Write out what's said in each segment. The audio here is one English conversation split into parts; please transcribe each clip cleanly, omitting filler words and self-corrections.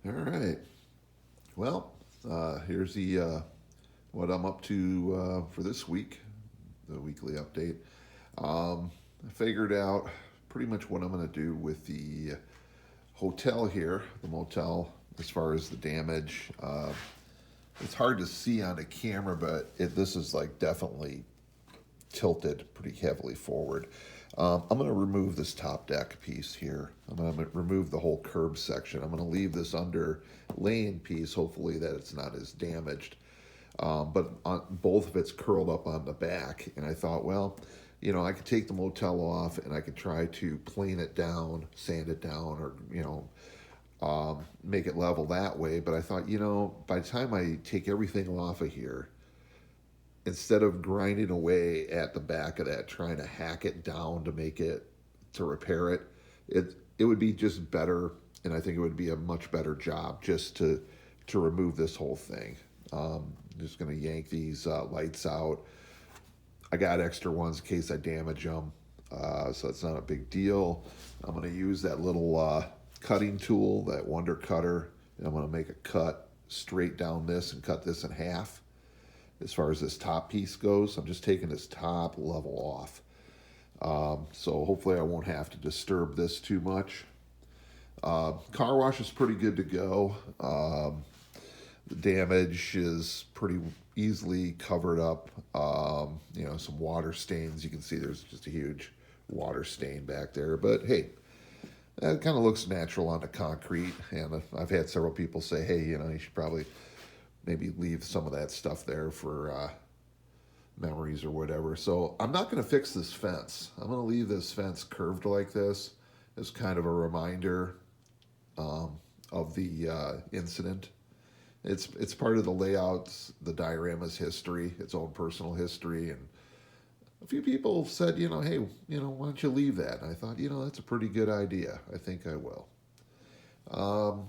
All right. Well, here's the what I'm up to for this week, the weekly update. I figured out pretty much what I'm going to do with the hotel here, the motel, as far as the damage. It's hard to see on the camera, but this is like definitely tilted pretty heavily forward. I'm going to remove this top deck piece here. I'm going to remove the whole curb section. I'm going to leave this under laying piece, hopefully that it's not as damaged. But both of it's curled up on the back. And I thought, well, I could take the motel off and I could try to plane it down, sand it down, or, make it level that way. But I thought, by the time I take everything off of here, instead of grinding away at the back of that, trying to hack it down to make it, to repair it, it would be just better, and I think it would be a much better job just to remove this whole thing. Just going to yank these lights out. I got extra ones in case I damage them, so it's not a big deal. I'm going to use that little cutting tool, that Wonder Cutter, and I'm going to make a cut straight down this and cut this in half. As far as this top piece goes, I'm just taking this top level off. So hopefully I won't have to disturb this too much. Car wash is pretty good to go. The damage is pretty easily covered up. Some water stains. You can see there's just a huge water stain back there. But hey, that kind of looks natural on the concrete. And I've had several people say, hey, you should probably maybe leave some of that stuff there for memories or whatever. So I'm not going to fix this fence. I'm going to leave this fence curved like this as kind of a reminder of the incident. It's part of the layouts, the diorama's history, its own personal history, and a few people said, hey, why don't you leave that? And I thought, that's a pretty good idea. I think I will.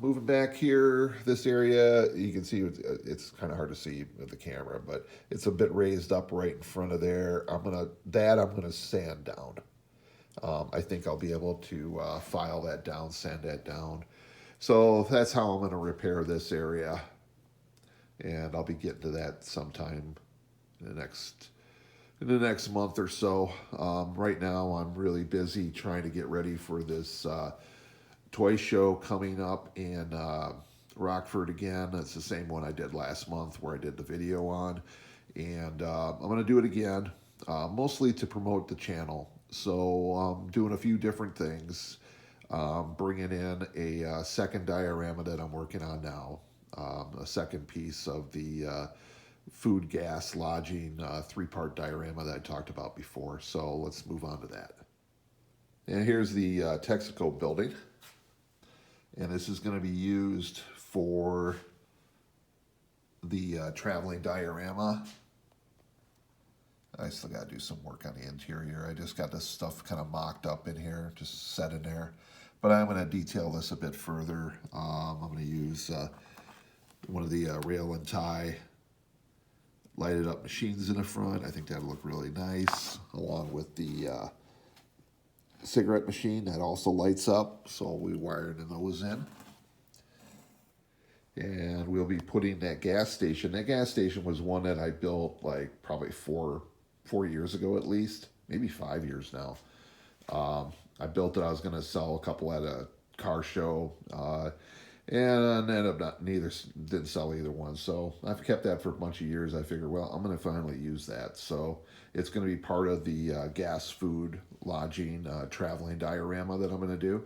Moving back here, this area, you can see it's kind of hard to see with the camera, but it's a bit raised up right in front of there. I'm gonna sand down. I think I'll be able to file that down, sand that down. So that's how I'm gonna repair this area, and I'll be getting to that sometime in the next month or so. Right now, I'm really busy trying to get ready for this toy show coming up in Rockford again. It's the same one I did last month where I did the video on. And I'm going to do it again, mostly to promote the channel. So I'm doing a few different things. Bringing in a second diorama that I'm working on now. A second piece of the food, gas, lodging, three-part diorama that I talked about before. So let's move on to that. And here's the Texaco building. And this is going to be used for the traveling diorama. I still got to do some work on the interior. I just got this stuff kind of mocked up in here, just set in there. But I'm going to detail this a bit further. I'm going to use one of the rail and tie lighted up machines in the front. I think that'll look really nice, along with the cigarette machine that also lights up, so we wired those in. And we'll be putting that gas station. That gas station was one that I built like probably four years ago at least, maybe 5 years now. I built it. I was going to sell a couple at a car show, and ended up didn't sell either one. So I've kept that for a bunch of years. I figured, well, I'm going to finally use that. So it's going to be part of the gas, food, lodging, traveling diorama that I'm going to do.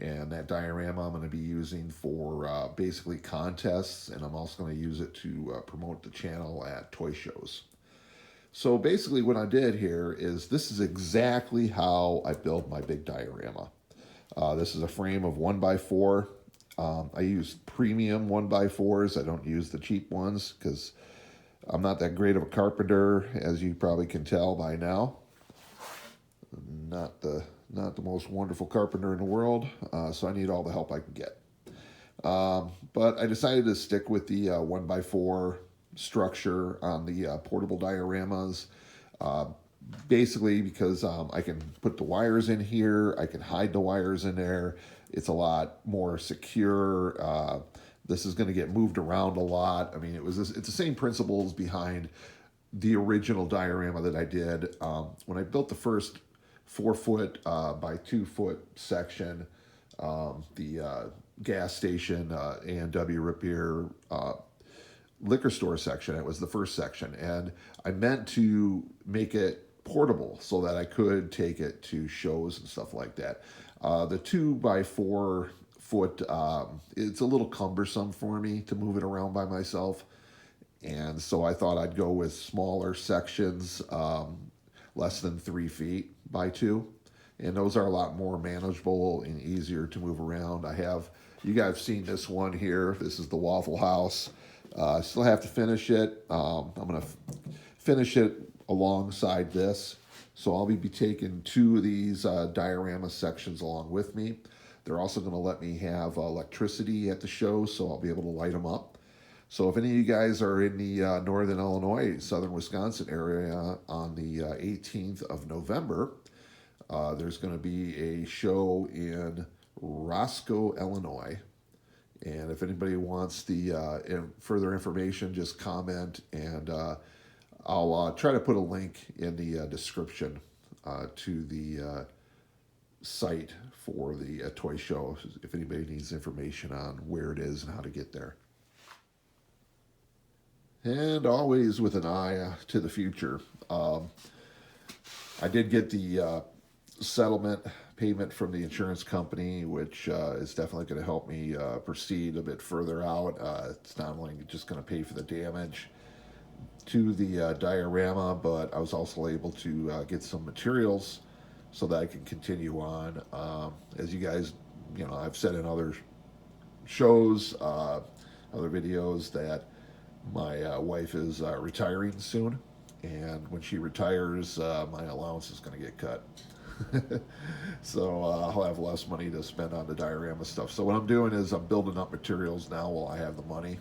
And that diorama I'm going to be using for basically contests, and I'm also going to use it to promote the channel at toy shows. So basically what I did here is this is exactly how I build my big diorama. This is a frame of 1x4. I use premium 1x4s. I don't use the cheap ones because I'm not that great of a carpenter, as you probably can tell by now. Not the most wonderful carpenter in the world, so I need all the help I can get. But I decided to stick with the 1x4 structure on the portable dioramas, basically because I can put the wires in here, I can hide the wires in there, It's a lot more secure. This is going to get moved around a lot. I mean, it's the same principles behind the original diorama that I did when I built the first 4 foot by 2 foot section. The gas station A&W root beer liquor store section. It was the first section, and I meant to make it portable so that I could take it to shows and stuff like that. The 2 by 4 foot, it's a little cumbersome for me to move it around by myself, and so I thought I'd go with smaller sections, less than 3 feet by 2, and those are a lot more manageable and easier to move around. You guys have seen this one here. This is the Waffle House. I still have to finish it. I'm going to finish it alongside this. So I'll be taking 2 of these diorama sections along with me. They're also going to let me have electricity at the show, so I'll be able to light them up. So if any of you guys are in the northern Illinois, southern Wisconsin area on the 18th of November, there's going to be a show in Roscoe, Illinois. And if anybody wants the further information, just comment, and I'll try to put a link in the description to the site for the toy show if anybody needs information on where it is and how to get there. And always with an eye to the future. I did get the settlement payment from the insurance company, which is definitely going to help me proceed a bit further out. It's not only just going to pay for the damage to the diorama, but I was also able to get some materials so that I can continue on. As you guys, I've said in other shows, other videos, that my wife is retiring soon, and when she retires, my allowance is going to get cut. So I'll have less money to spend on the diorama stuff. So what I'm doing is I'm building up materials now while I have the money,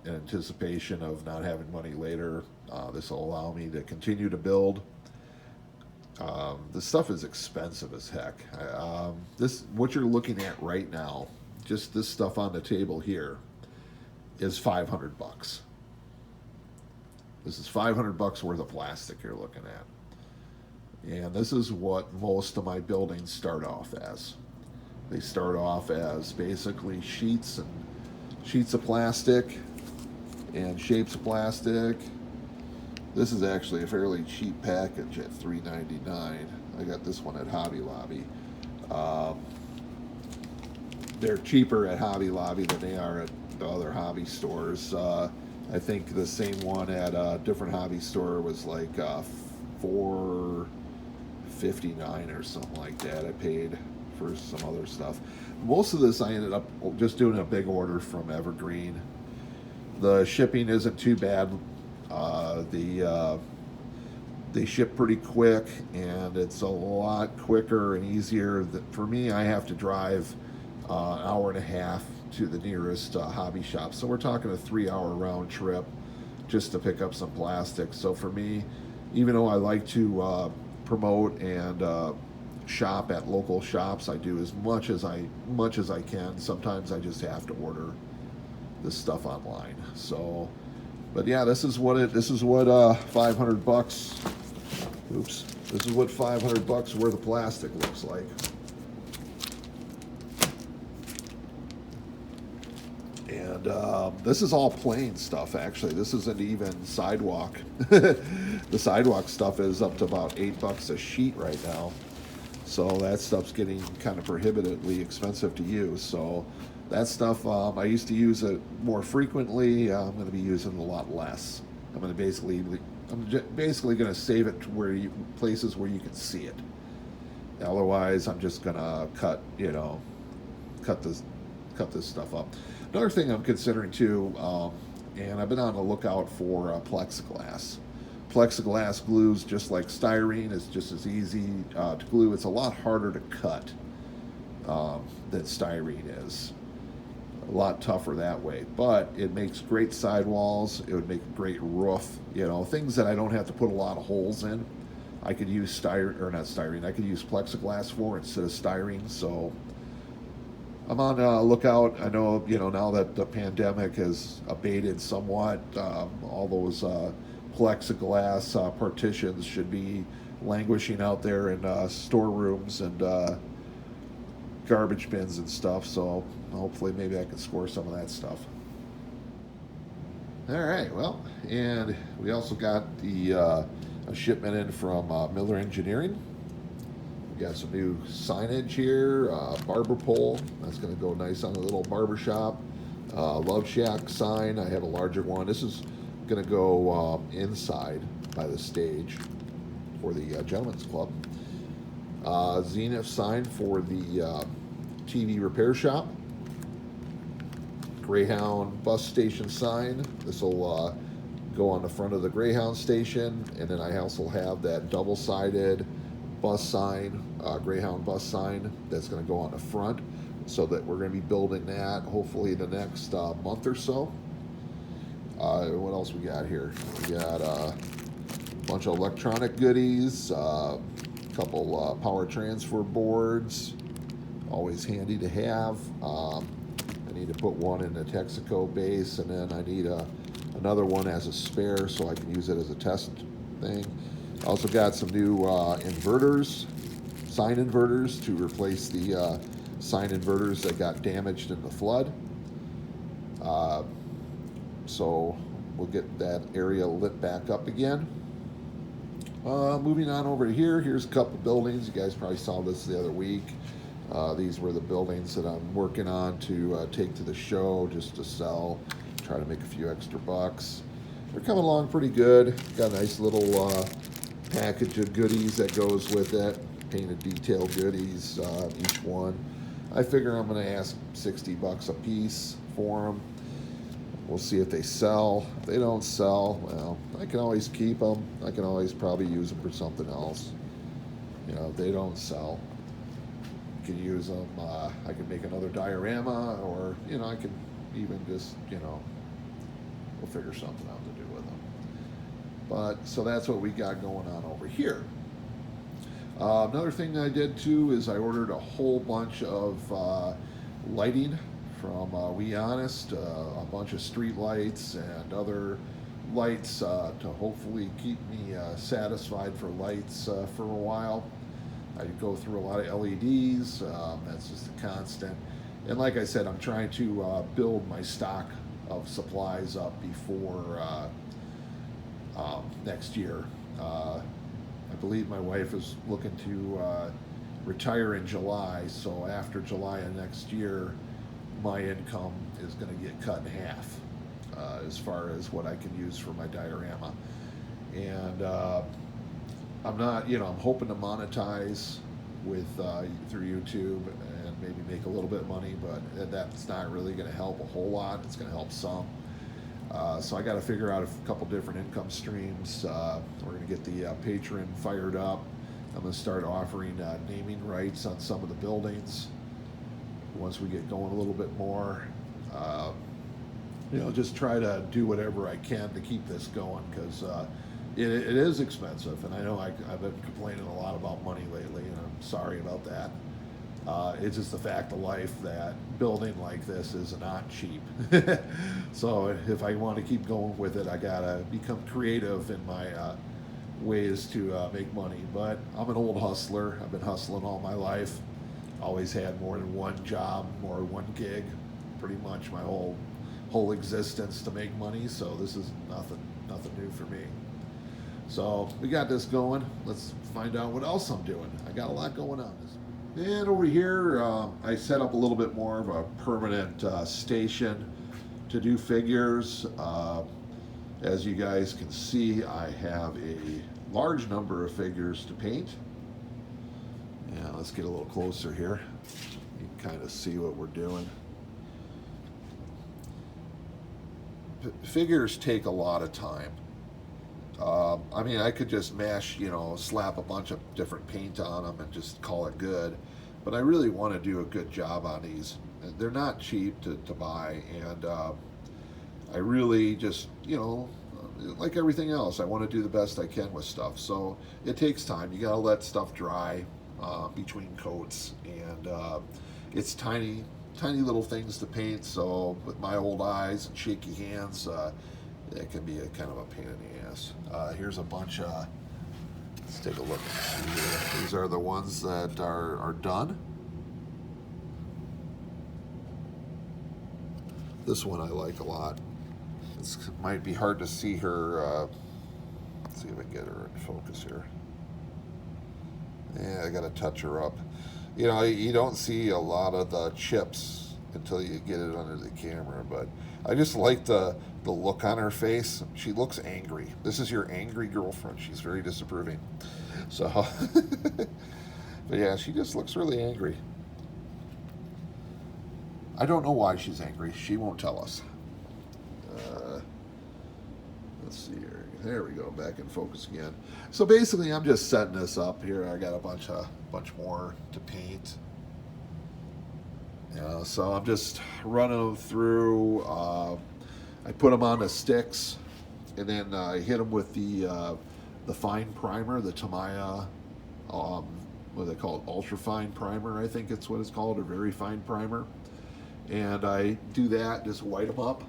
in anticipation of not having money later. This will allow me to continue to build. This stuff is expensive as heck. What you're looking at right now, just this stuff on the table here, is $500. This is $500 worth of plastic you're looking at. And this is what most of my buildings start off as. They start off as basically sheets of plastic and shapes of plastic. This is actually a fairly cheap package at $3.99. I got this one at Hobby Lobby. They're cheaper at Hobby Lobby than they are at the other hobby stores. I think the same one at a different hobby store was like $4.59 or something like that. I paid for some other stuff. Most of this I ended up just doing a big order from Evergreen. The shipping isn't too bad. They ship pretty quick, and it's a lot quicker and easier. For me, I have to drive an hour and a half to the nearest hobby shop. So we're talking a 3-hour round trip just to pick up some plastic. So for me, even though I like to promote and shop at local shops, I do as much as I can. Sometimes I just have to order this stuff online. So, but yeah, this is what $500. Oops, this is what $500 worth of plastic looks like. And this is all plain stuff, actually. This isn't even sidewalk. The sidewalk stuff is up to about $8 a sheet right now. So that stuff's getting kind of prohibitively expensive to use. So that stuff, I used to use it more frequently. I'm going to be using it a lot less. I'm basically going to save it to places where you can see it. Otherwise, I'm just going to cut this stuff up. Another thing I'm considering too, and I've been on the lookout for plexiglass. Plexiglass glues just like styrene. It's just as easy to glue. It's a lot harder to cut than styrene is. A lot tougher that way, but it makes great sidewalls. It would make a great roof. Things that I don't have to put a lot of holes in. I could use I could use plexiglass for instead of styrene. So I'm on lookout. I know, now that the pandemic has abated somewhat, all those plexiglass partitions should be languishing out there in storerooms and garbage bins and stuff. So hopefully, maybe I can score some of that stuff. All right. Well, and we also got the a shipment in from Miller Engineering. We got some new signage here. Barber pole. That's going to go nice on a little barber shop. Love Shack sign. I have a larger one. This is going to go inside by the stage for the Gentlemen's Club. Zenith sign for the TV repair shop. Greyhound bus station sign. This will go on the front of the Greyhound station, and then I also have that double-sided bus sign, Greyhound bus sign, that's going to go on the front, so that we're going to be building that hopefully the next month or so. What else we got here? We got a bunch of electronic goodies, a couple power transfer boards, always handy to have. I need to put one in the Texaco base, and then I need another one as a spare so I can use it as a test thing. Also got some new inverters, sign inverters, to replace the sign inverters that got damaged in the flood. So we'll get that area lit back up again. Moving on over to here, here's a couple buildings. You guys probably saw this the other week. These were the buildings that I'm working on to take to the show, just to sell, try to make a few extra bucks. They're coming along pretty good. Got a nice little package of goodies that goes with it. Painted detail goodies, each one. I figure I'm going to ask $60 a piece for them. We'll see if they sell. If they don't sell, well, I can always keep them. I can always probably use them for something else. If they don't sell, can use them. I can make another diorama, or I can even just we'll figure something out to do with them. But so that's what we got going on over here. Another thing I did too is I ordered a whole bunch of lighting from We Honest, a bunch of street lights and other lights to hopefully keep me satisfied for lights for a while. I go through a lot of LEDs. That's just a constant. And like I said, I'm trying to build my stock of supplies up before next year. I believe my wife is looking to retire in July, so after July of next year, my income is going to get cut in half as far as what I can use for my diorama. And I'm not, I'm hoping to monetize with through YouTube and maybe make a little bit of money, but that's not really going to help a whole lot. It's going to help some. So I got to figure out a couple different income streams. We're going to get the Patreon fired up. I'm going to start offering naming rights on some of the buildings once we get going a little bit more. Just try to do whatever I can to keep this going, because it is expensive, and I know I've been complaining a lot about money lately, and I'm sorry about that. It's just the fact of life that building like this is not cheap. So if I want to keep going with it, I gotta become creative in my ways to make money. But I'm an old hustler. I've been hustling all my life. Always had more than one job or one gig, pretty much my whole existence to make money. So this is nothing new for me. So we got this going. Let's find out what else I'm doing. I got a lot going on. And over here, I set up a little bit more of a permanent station to do figures. As you guys can see, I have a large number of figures to paint. Yeah, let's get a little closer here. You can kind of see what we're doing. Figures take a lot of time. I mean, I could just slap a bunch of different paint on them and just call it good. But I really want to do a good job on these. They're not cheap to buy, and I really just, like everything else, I want to do the best I can with stuff. So it takes time. You got to let stuff dry between coats, and it's tiny tiny little things to paint, so with my old eyes and shaky hands, it can be a kind of a pain in the ass. Here's a bunch of, let's take a look and see here. These are the ones that are done. This one I like a lot. It might be hard to see her. Let's see if I can get her in focus here. Yeah, I gotta touch her up. You know, you don't see a lot of the chips until you get it under the camera, but I just like the look on her face. She looks angry. This is your angry girlfriend. She's very disapproving. So, but yeah, she just looks really angry. I don't know why she's angry. She won't tell us. Let's see here. There we go. Back in focus again. So basically, I'm just setting this up here. I got a bunch more to paint. So I'm just running them through. I put them on the sticks, and then I hit them with the fine primer, the Tamiya. What they call it? Ultra fine primer, I think it's what it's called, or very fine primer. And I do that, just white them up.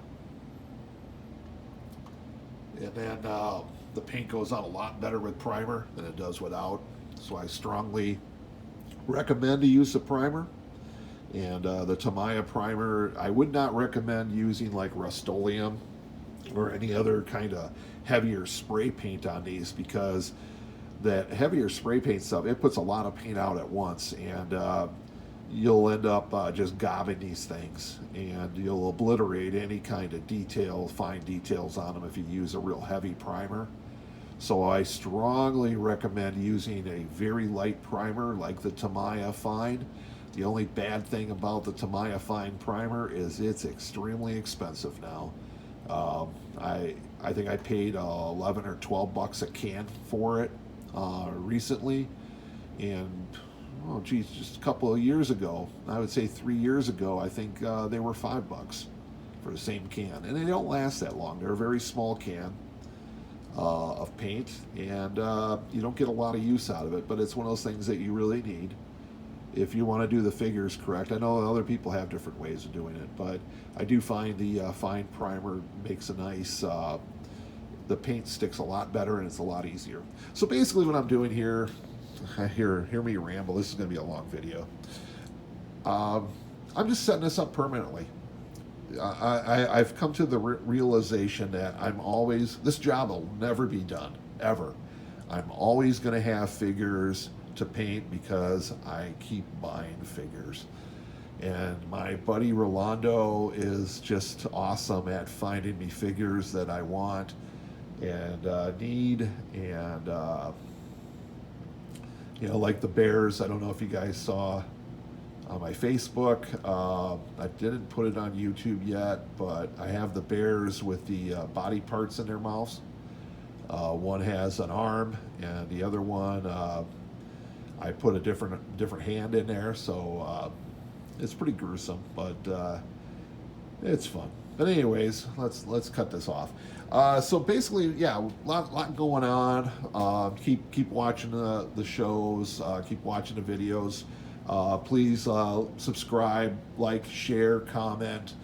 And then the paint goes on a lot better with primer than it does without. So I strongly recommend to use the primer. And the Tamiya primer, I would not recommend using like Rust-Oleum or any other kind of heavier spray paint on these, because that heavier spray paint stuff, it puts a lot of paint out at once, and you'll end up just gobbing these things, and you'll obliterate any kind of detail, fine details on them if you use a real heavy primer. So I strongly recommend using a very light primer like the Tamiya Fine. The only bad thing about the Tamiya Fine primer is it's extremely expensive now. I think I paid 11 or 12 bucks a can for it recently, and oh geez, just a couple of years ago, I would say 3 years ago, I think they were $5 for the same can, and they don't last that long. They're a very small can of paint, and you don't get a lot of use out of it, but it's one of those things that you really need if you want to do the figures correct. I know other people have different ways of doing it, but I do find the fine primer makes a nice, the paint sticks a lot better and it's a lot easier. So basically what I'm doing here, hear me ramble, this is going to be a long video. I'm just setting this up permanently. I've come to the realization that this job will never be done, ever. I'm always going to have figures to paint because I keep buying figures. And my buddy Rolando is just awesome at finding me figures that I want and need, and you know, like the bears. I don't know if you guys saw on my Facebook. I didn't put it on YouTube yet, but I have the bears with the body parts in their mouths. One has an arm, and the other one I put a different hand in there, so it's pretty gruesome, but it's fun. But anyways, let's cut this off. So basically, yeah, lot going on. Keep watching the shows. Keep watching the videos. Please subscribe, like, share, comment.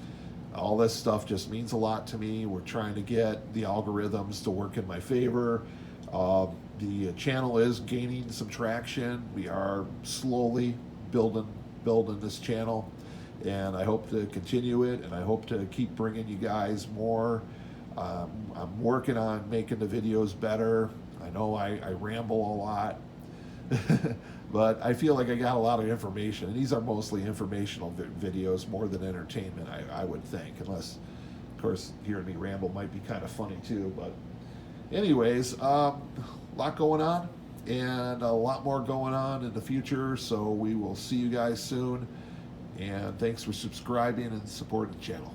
All this stuff just means a lot to me. We're trying to get the algorithms to work in my favor. The channel is gaining some traction. We are slowly building this channel, and I hope to continue it, and I hope to keep bringing you guys more. I'm working on making the videos better. I know I ramble a lot, but I feel like I got a lot of information, and these are mostly informational videos more than entertainment, I would think, unless, of course, hearing me ramble might be kind of funny too. But anyways, a lot going on, and a lot more going on in the future, so we will see you guys soon, and thanks for subscribing and supporting the channel.